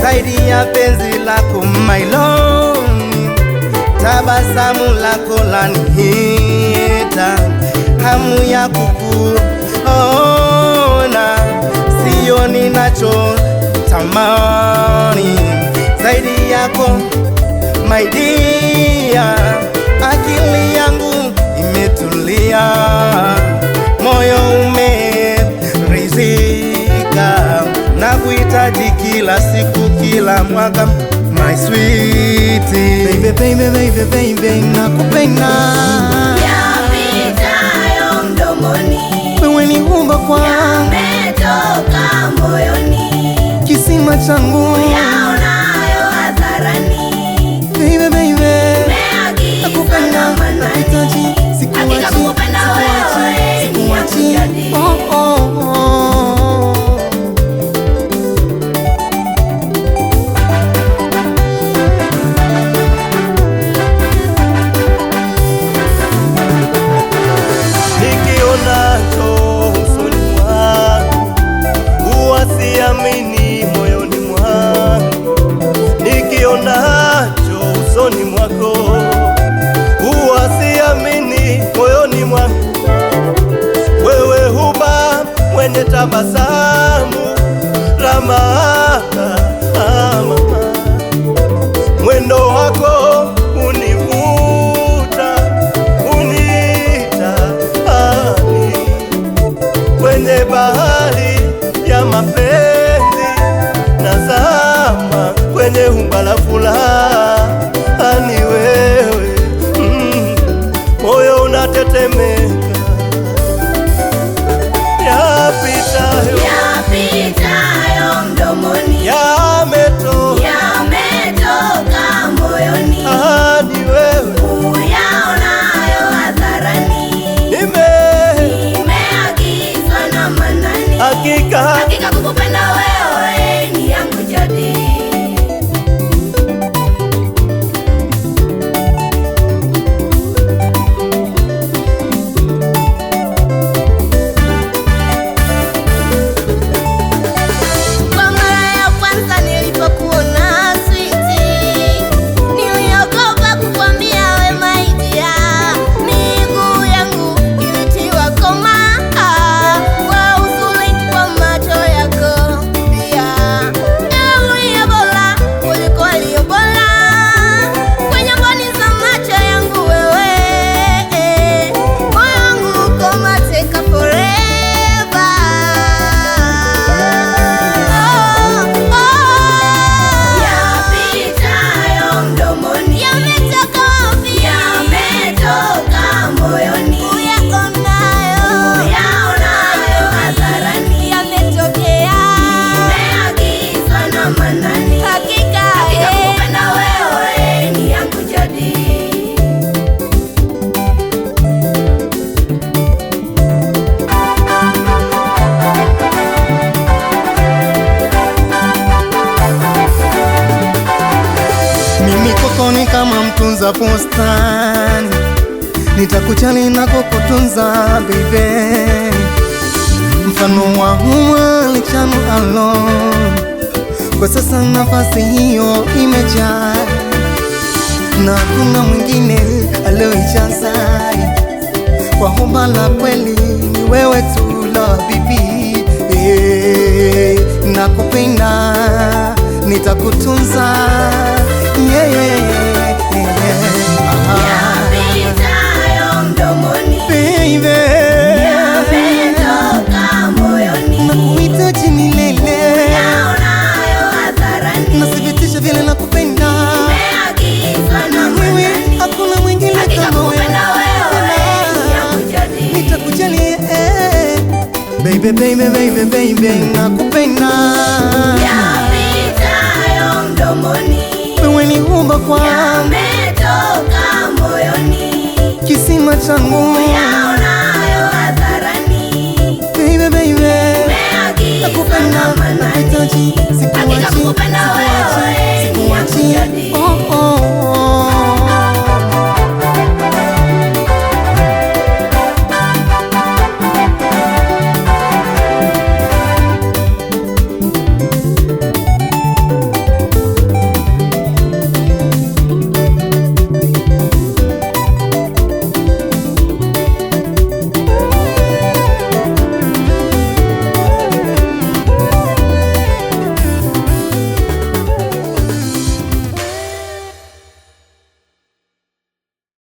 Zaidi ya penzi lako my love, tabasamu lako lanihita, hamu ya kukuona sio ninacho tamani. Zaidi yako my dear, akili yangu imetulia, moyo umeridhika, na kuhitaji kila siku kila mwaka my sweetie. Baby baby baby baby nakupenda, yapitayo mdomoni, wewe ni humba kwangu, yametoka moyoni, kisima changu yaonayo hadharani. Baby baby nakupenda na manani, hakika kukupenda wewe ni ya kujadi. Nikionacho usoni mwangu huwa siamini moyoni mwangu, nikionacho usoni mwako huwa siamini moyoni mwangu. Wewe huba mwenye tabasamu la maana, mwendo wako univuta, uniita kwenye bahari ya mapenzi, nazama kwenye humba la furaha. Ani wewe moyo unatetemeka, Yapitayo mdomoni, yametoka moyoni, ani wewe uyaonayo hadharani. Nimeagizwa na manani, hakika kukupenda wewe ni yangu jadi. Ni kama mtunza postani, nitakujali na kukutunza baby, mfano wa lichano alone. Kwa sasa nafasi hiyo imejaa, na kuna mwingine alioijaza. Kwa humba la kweli ni wewe tu la bibi, nakupenda, nitakutunza, Yapitayo mdomoni, baby baby, baby, baby, baby, nakupenda. Yapitayo mdomoni, wewe ni humba kwangu, yametoka moyoni, kisima changu yaonayo hadharani. Baby, baby, Nimeagizwa na Manani, nakuhitaji, hakika sikuachi. kukupenda wewe